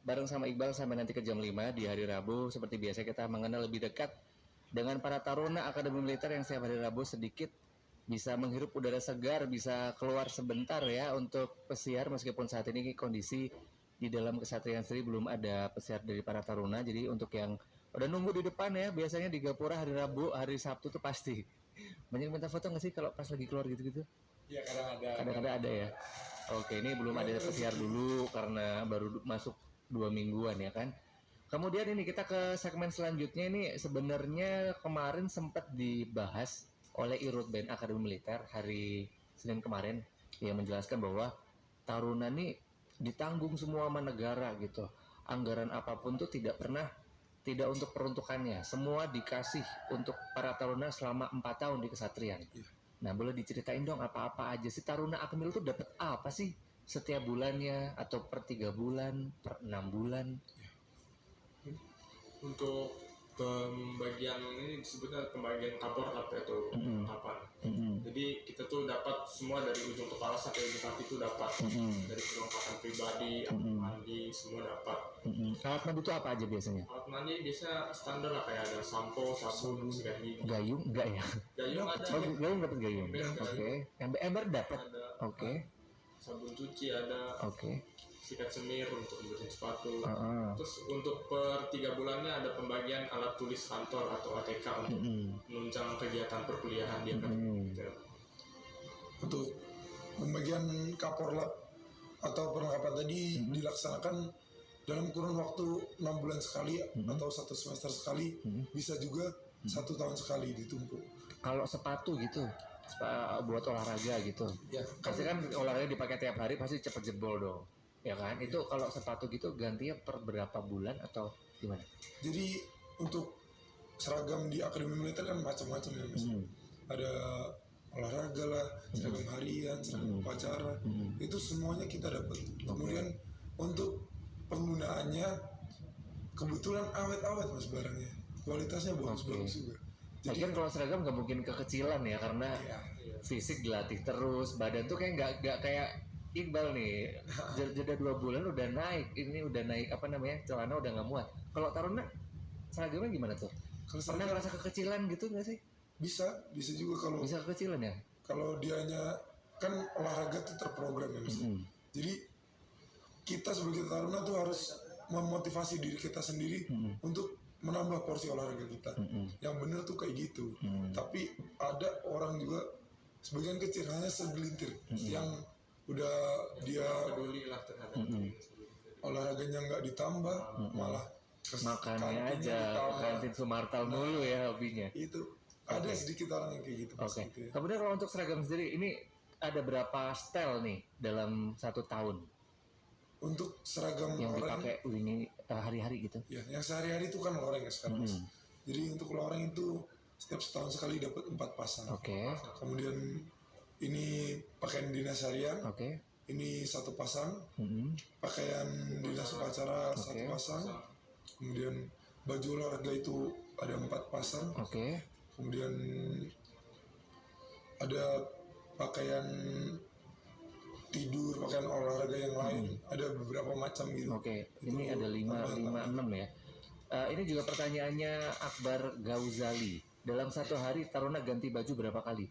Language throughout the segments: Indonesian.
bareng sama Iqbal sampai nanti ke jam 5 di hari Rabu. Seperti biasa kita mengenal lebih dekat dengan para taruna Akademi Militer yang setiap hari Rabu sedikit bisa menghirup udara segar, bisa keluar sebentar ya untuk pesiar, meskipun saat ini kondisi di dalam Kesatrian sendiri belum ada pesiar dari para taruna. Jadi untuk yang udah nunggu di depan ya, biasanya di Gapura hari Rabu, hari Sabtu tuh pasti banyak minta foto nggak sih kalau pas lagi keluar gitu-gitu? Iya, kadang ada. Kadang-kadang ada ya. Oke, ini belum ada pesiar dulu karena baru masuk 2 mingguan ya kan. Kemudian ini kita ke segmen selanjutnya. Ini sebenarnya kemarin sempat dibahas oleh Irut Band Akademi Militer hari Senin kemarin, yang menjelaskan bahwa taruna ini ditanggung semua sama negara gitu. Anggaran apapun tuh tidak untuk peruntukannya, semua dikasih untuk para taruna selama 4 tahun di Kesatrian. Nah, boleh diceritain dong apa-apa aja sih taruna Akmil tuh dapat apa sih setiap bulannya, atau per 3 bulan, per 6 bulan? Untuk pembagian ini disebutnya pembagian kapor atau kapan. Jadi kita tuh dapat semua dari ujung kepala sampai ujung kaki itu dapat. Dari perlengkapan pribadi, alat mandi, semua dapat. Alat mandi itu apa aja biasanya? Alat mandi biasa standar lah, kayak ada sampo, sabun, sikat gigi. Gayung enggak ya? Gayung ada. Gayung dapat gayung. Oke. Ember dapat. Oke. Sabun cuci ada. Oke. Sikat semir untuk bersihin sepatu. Terus untuk per 3 bulannya ada pembagian alat tulis kantor atau ATK untuk menunjang kegiatan perkuliahan dia kan. Untuk pembagian kaporlap atau perlengkapan tadi dilaksanakan dalam kurun waktu 6 bulan sekali atau 1 semester sekali, bisa juga 1 tahun sekali ditumpuk. Kalau sepatu gitu, buat olahraga gitu, ya, pasti kan olahraga dipakai tiap hari pasti cepet jebol dong, ya kan? Itu kalau sepatu gitu gantinya per berapa bulan atau gimana? Jadi untuk seragam di Akademi Militer kan macam-macam ya Mas. Ada olahraga lah, seragam harian, seragam upacara, itu semuanya kita dapat. Kemudian untuk penggunaannya kebetulan awet-awet Mas barangnya, kualitasnya bagus-bagus juga. Jadi kan kalau seragam nggak mungkin kekecilan ya, karena fisik dilatih terus, badan tuh kayak nggak kayak Iqbal nih, jeda 2 bulan udah naik, ini udah naik apa namanya, celana udah nggak muat. Kalau taruna seragamnya gimana tuh? Pernah ngerasa kekecilan gitu nggak sih? Bisa juga kalau bisa kekecilan ya. Kalau dianya kan olahraga tuh terprogram ya Mas. Jadi kita sebagai taruna tuh harus memotivasi diri kita sendiri untuk menambah porsi olahraga kita. Yang bener tuh kayak gitu. Tapi ada orang juga sebagian kecil, hanya segelintir yang udah dia peduli lah terhadap olahraganya nggak ditambah, malah makannya aja kantin Sumartal mulu ya hobinya. Itu ada sedikit orang yang kayak gitu. Gitu ya. Kemudian kalau untuk seragam sendiri ini ada berapa style nih dalam 1 tahun? Untuk seragam yang dipakai ini hari-hari gitu? Ya, yang sehari-hari itu kan loreng ya sekarang Mas. Jadi untuk loreng itu setiap setahun sekali dapat 4 pasang. Kemudian ini pakaian dinas harian. Ini 1 pasang. Pakaian dinas upacara 1 pasang. Kemudian baju olahraga itu ada 4 pasang. Kemudian ada pakaian tidur, pakaian olahraga yang lain, ada beberapa macam gitu. Ini ada 5, 6 ya. Ini juga pertanyaannya Akbar Gauzali. Dalam 1 hari taruna ganti baju berapa kali?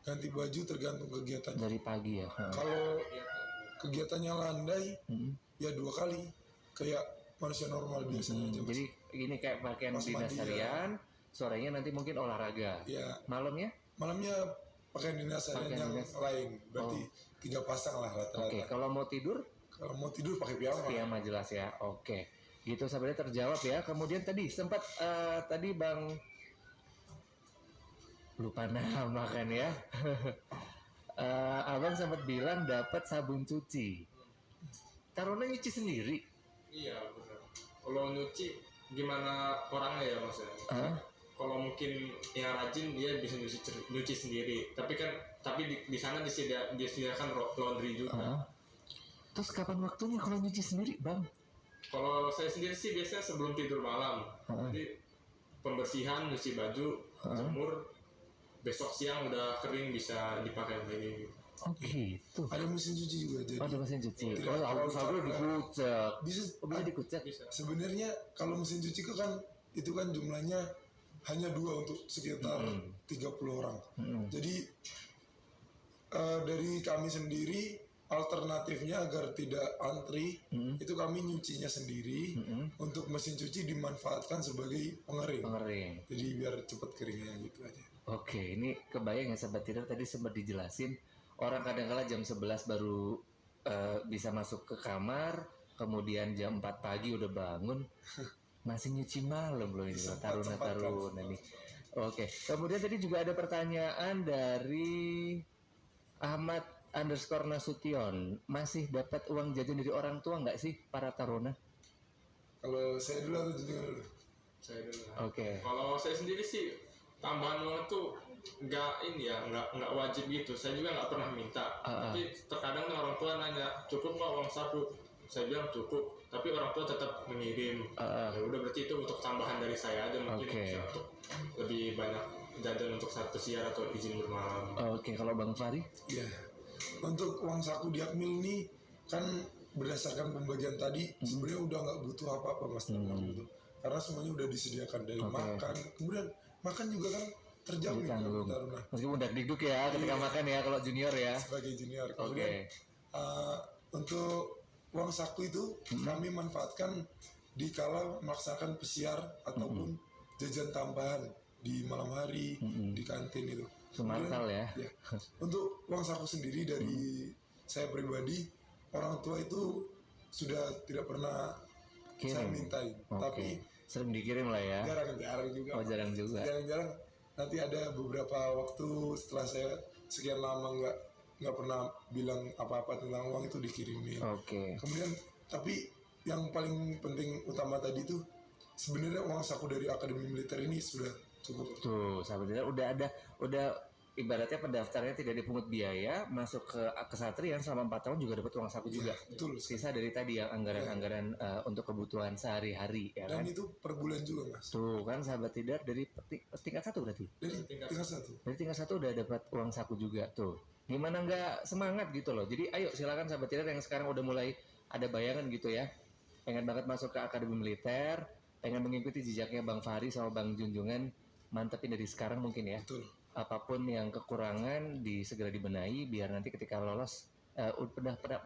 Ganti baju tergantung kegiatan. Dari pagi ya. Kalau kegiatannya landai, ya 2 kali, kayak manusia normal biasanya. Jadi ini kayak pakaian dinas harian, sorenya nanti mungkin olahraga. Ya. Malamnya pakaian dinas harian yang lain, berarti 3 pasang lah rata-rata. Kalau mau tidur? Kalau mau tidur pakai piyama. Piyama jelas ya. Gitu sebenarnya terjawab ya. Kemudian tadi sempat tadi Bang lupa nama kan ya. Abang sempat bilang dapat sabun cuci. Taruna nyuci sendiri? Iya benar. Kalau nyuci gimana orangnya ya maksudnya? Kalau mungkin yang rajin dia bisa nyuci sendiri. Tapi di sana disediakan laundry juga. Terus kapan waktunya kalau nyuci sendiri, Bang? Kalau saya sendiri sih biasanya sebelum tidur malam. Jadi pembersihan, nyuci baju, jemur, besok siang udah kering bisa dipakai lagi. Oh gitu. Ada mesin cuci juga, jadi Oh, ada mesin cuci. Tidak Oh, terlalu aku capek. dikucek. bisa Bisa dikucek. sebenarnya kalau mesin cuci itu kan jumlahnya hanya 2 untuk sekitar 30 orang. Jadi dari kami sendiri alternatifnya agar tidak antri itu kami nyucinya sendiri. Untuk mesin cuci dimanfaatkan sebagai pengering. Jadi biar cepat keringnya gitu aja. Oke, ini kebayang ya Sobat Tidur, tadi sempat dijelasin orang kadang-kala jam 11 baru bisa masuk ke kamar, kemudian jam 4 pagi udah bangun masih nyuci malam loh ini taruna-taruna nih. Oke, kemudian tadi juga ada pertanyaan dari Ahmad _Nasution, masih dapat uang jajan dari orang tua nggak sih para taruna? Kalau saya dulu atau junjungan dulu? Saya dulu. Oke. Kalau saya sendiri sih tambahan uang itu nggak wajib gitu. Saya juga nggak pernah minta. Tapi terkadang orang tua nanya, cukup nggak uang saku? Saya bilang cukup. Tapi orang tua tetap mengirim. Ya udah, berarti itu untuk tambahan dari saya aja, mungkin bisa untuk lebih banyak jajan untuk satu siar atau izin bermalam. Oke, kalau Bang Fahri? Iya. Untuk uang saku di Akmil ini kan berdasarkan pembagian tadi sebenarnya udah nggak butuh apa-apa Mas. Gitu. Karena semuanya udah disediakan dari makan, kemudian makan juga kan terjamin taruna. Meskipun udah dikduk ya ketika makan ya kalau junior ya. Sebagai junior. Kemudian untuk uang saku itu kami manfaatkan dikala melaksanakan pesiar ataupun jajan tambahan di malam hari di kantin itu. Sumartal ya. Untuk uang saku sendiri dari saya pribadi, orang tua itu sudah tidak pernah saya mintain, tapi sering dikirim lah ya. Jarang juga. Oh, jarang juga. Jarang-jarang. Nanti ada beberapa waktu setelah saya sekian lama nggak pernah bilang apa-apa tentang uang itu dikirimin. Kemudian tapi yang paling penting utama tadi itu sebenarnya uang saku dari Akademi Militer ini sudah cukup. Tuh, sahabat Tidur, udah ibaratnya pendaftarnya tidak dipungut biaya, masuk ke kesatrian selama 4 tahun juga dapat uang saku juga. Betul. Sisa dari tadi yang anggaran-anggaran untuk kebutuhan sehari-hari ya kan. Dan itu per bulan juga Mas. Tuh kan sahabat Tidur, dari tingkat 1 berarti. Dari tingkat 1. Dari tingkat 1 udah dapat uang saku juga tuh. Gimana nggak semangat gitu loh. Jadi ayo silakan sahabat Tidur yang sekarang udah mulai ada bayangan gitu ya. Pengen banget masuk ke Akademi Militer, pengen mengikuti jejaknya Bang Fahri sama Bang Junjungan, mantepin dari sekarang mungkin ya. Betul. Apapun yang kekurangan segera dibenahi biar nanti ketika lolos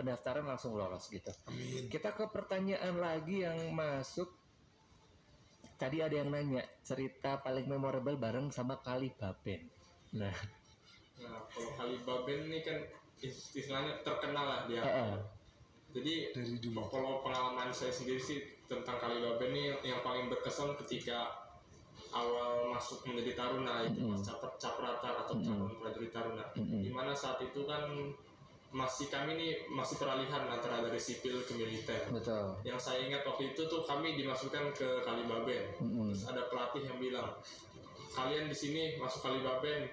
pendaftaran langsung lolos gitu. Amin. Kita ke pertanyaan lagi yang masuk. Tadi ada yang nanya cerita paling memorable bareng sama Kali Baben. Nah, kalau Kali Baben ini kan istilahnya terkenal lah dia. Jadi kalau pengalaman saya sendiri sih tentang Kali Baben ini yang paling berkesan ketika awal masuk menjadi taruna, itu caprata atau calon prajurit taruna. Dimana saat itu kan kami masih peralihan antara dari sipil ke militer. betul. Yang saya ingat waktu itu tuh kami dimasukkan ke Kali Baben. Terus ada pelatih yang bilang, kalian di sini masuk Kali Baben,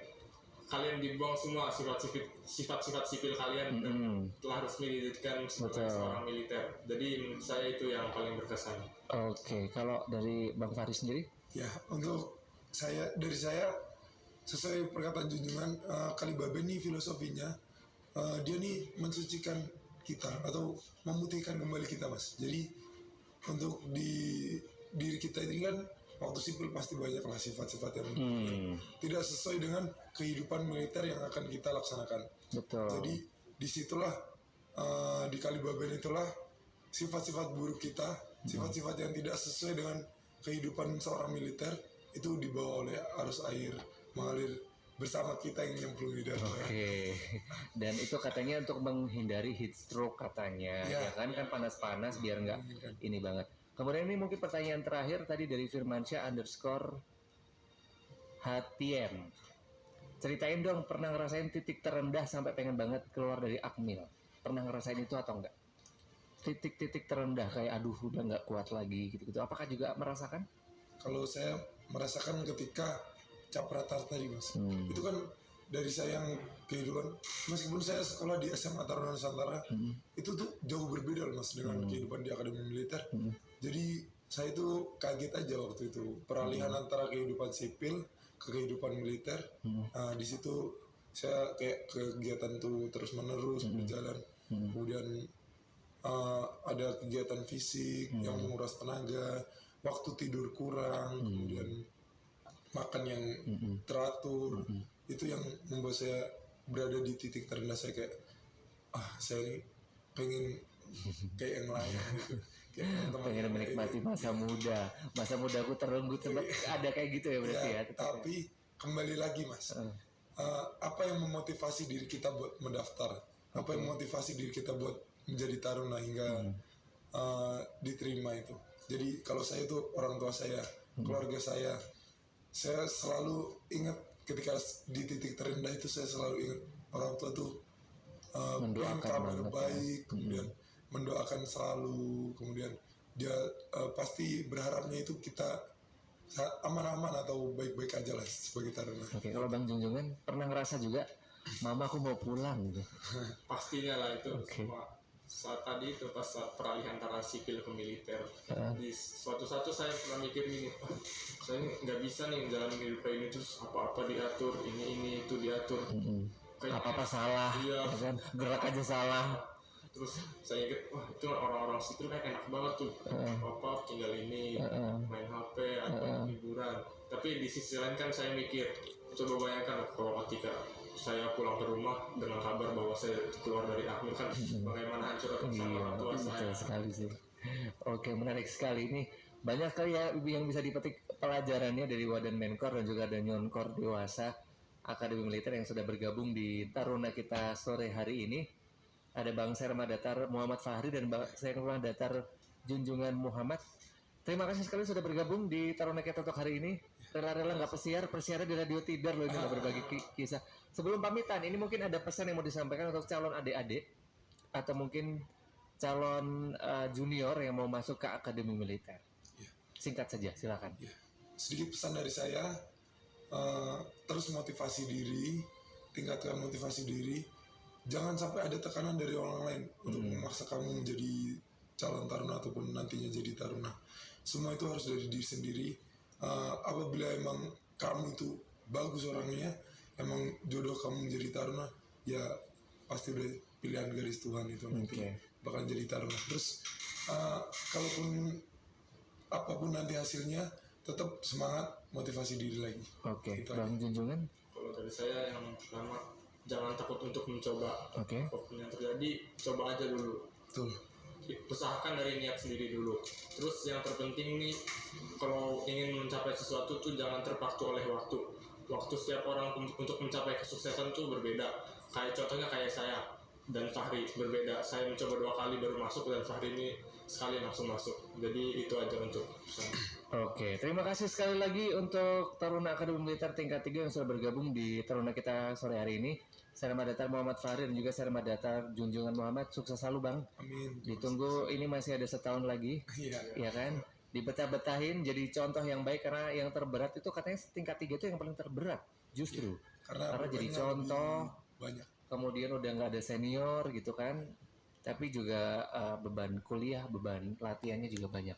kalian dibuang semua sifat-sifat sipil kalian dan telah resmi didirikan sebagai seorang militer. Jadi menurut saya itu yang paling berkesan. Oke, kalau dari Bang Fahri sendiri? Ya, untuk dari saya sesuai perkataan junjungan, Kali Baben ini filosofinya dia nih mensucikan kita atau memutihkan kembali kita Mas. Jadi untuk di diri kita ini kan waktu sipil pasti banyak lah sifat-sifat yang tidak sesuai dengan kehidupan militer yang akan kita laksanakan. Betul. Jadi disitulah di Kali Baben itulah sifat-sifat buruk kita, sifat-sifat yang tidak sesuai dengan kehidupan seorang militer itu dibawa oleh arus air mengalir bersama kita yang nyemplung di dalam. Dan itu katanya untuk menghindari heat stroke katanya, ya kan panas-panas biar nggak ini banget. Kemudian ini mungkin pertanyaan terakhir tadi dari Firmansyah _HTM. Ceritain dong pernah ngerasain titik terendah sampai pengen banget keluar dari Akmil. Pernah ngerasain itu atau enggak? Titik-titik terendah kayak aduh udah nggak kuat lagi gitu-gitu. Apakah juga merasakan? Kalau saya merasakan ketika capratar tadi Mas, itu kan dari saya yang kehidupan, meskipun saya sekolah di SMA Taruna Nusantara, itu tuh jauh berbeda Mas dengan kehidupan di Akademi Militer. Jadi saya itu kaget aja waktu itu peralihan antara kehidupan sipil ke kehidupan militer. Di situ saya kayak kegiatan tuh terus menerus berjalan. Kemudian ada kegiatan fisik yang menguras tenaga, waktu tidur kurang, kemudian makan yang teratur. Itu yang membuat saya berada di titik terendah. Saya kayak saya ini pengen kayak yang lain gitu. Kayak teman-teman Pengen menikmati masa mudaku terenggut sempat ada kayak gitu ya berarti ya. Tapi kembali lagi Mas, apa yang memotivasi diri kita buat mendaftar? Apa yang memotivasi diri kita buat menjadi taruna hingga diterima itu? Jadi kalau saya itu orang tua saya, keluarga saya selalu ingat ketika di titik terendah itu, saya selalu ingat orang tua tuh mendoakan kabar banget, baik, kemudian mendoakan selalu, kemudian dia pasti berharapnya itu kita aman-aman atau baik-baik aja lah sebagai taruna. Oke, kalau Bang Junjungan pernah ngerasa juga, mama aku mau pulang gitu. Pastinya lah itu. Semua saat tadi itu pas saat peralihan antara sipil ke militer, di suatu saya pernah mikir gini, saya ini nggak bisa nih menjalani hidup kayak ini, terus apa-apa diatur, ini itu diatur, Apa-apa salah, Iya. ya kan? Gerak aja salah. Terus saya ingat, wah itu orang-orang sipil kan enak banget tuh, apa tinggal ini, main HP atau hiburan. Tapi di sisi lain kan saya mikir, coba bayangkan kalau ketika saya pulang ke rumah dengan kabar bahwa saya keluar dari Akmil, kan bagaimana hancur sama orang tua saya. Betul sekali sih. Oke, menarik sekali ini. Banyak kali ya yang bisa dipetik pelajarannya dari Wadan Menkor dan juga ada Nyonkor Dewasa Akademi Militer yang sudah bergabung di Taruna kita sore hari ini. Ada Bang Serma Datar Muhammad Fahri dan Bang Serma Datar Junjungan Muhammad. Terima kasih sekali sudah bergabung di Taruna kita untuk hari ini. Rela-rela nggak persiarnya di Radio Tidar loh ini nggak berbagi kisah. Sebelum pamitan, ini mungkin ada pesan yang mau disampaikan untuk calon adik-adik atau mungkin calon junior yang mau masuk ke Akademi Militer. Singkat saja, silakan. Sedikit pesan dari saya, terus motivasi diri, tingkatkan motivasi diri. Jangan sampai ada tekanan dari orang lain untuk memaksa kamu menjadi calon taruna ataupun nantinya jadi taruna. Semua itu harus dari diri sendiri. Apabila emang kamu itu bagus orangnya, emang jodoh kamu menjadi taruna, ya pasti udah pilihan garis Tuhan itu nanti bakal jadi taruna. Terus kalaupun apapun nanti hasilnya, tetap semangat, motivasi diri lagi. Oke, Bang Junjungan. Kalau dari saya yang pertama, jangan takut untuk mencoba. Oke. Apapun yang terjadi, coba aja dulu. Betul. Usahakan dari niat sendiri dulu. Terus yang terpenting nih, kalau ingin mencapai sesuatu tuh jangan terpaku oleh waktu. Waktu setiap orang untuk mencapai kesuksesan tuh berbeda. Kayak contohnya kayak saya dan Fahri berbeda. Saya mencoba 2 kali baru masuk dan Fahri ini sekali langsung masuk. Jadi itu aja untuk pesan. Oke, terima kasih sekali lagi untuk Taruna Akademi Militer tingkat 3 yang sudah bergabung di Taruna kita sore hari ini. Serma Datar Muhammad Fahri dan juga Serma Datar Junjungan Muhammad. Sukses selalu Bang. Amin. Ditunggu, ini masih ada setahun lagi. Iya. Ya kan? Dibetah-betahin jadi contoh yang baik, karena yang terberat itu katanya tingkat 3 itu yang paling terberat justru. Karena jadi bebannya contoh, lebih banyak. kemudian udah nggak ada senior gitu kan. Tapi juga beban kuliah, beban latihannya juga banyak.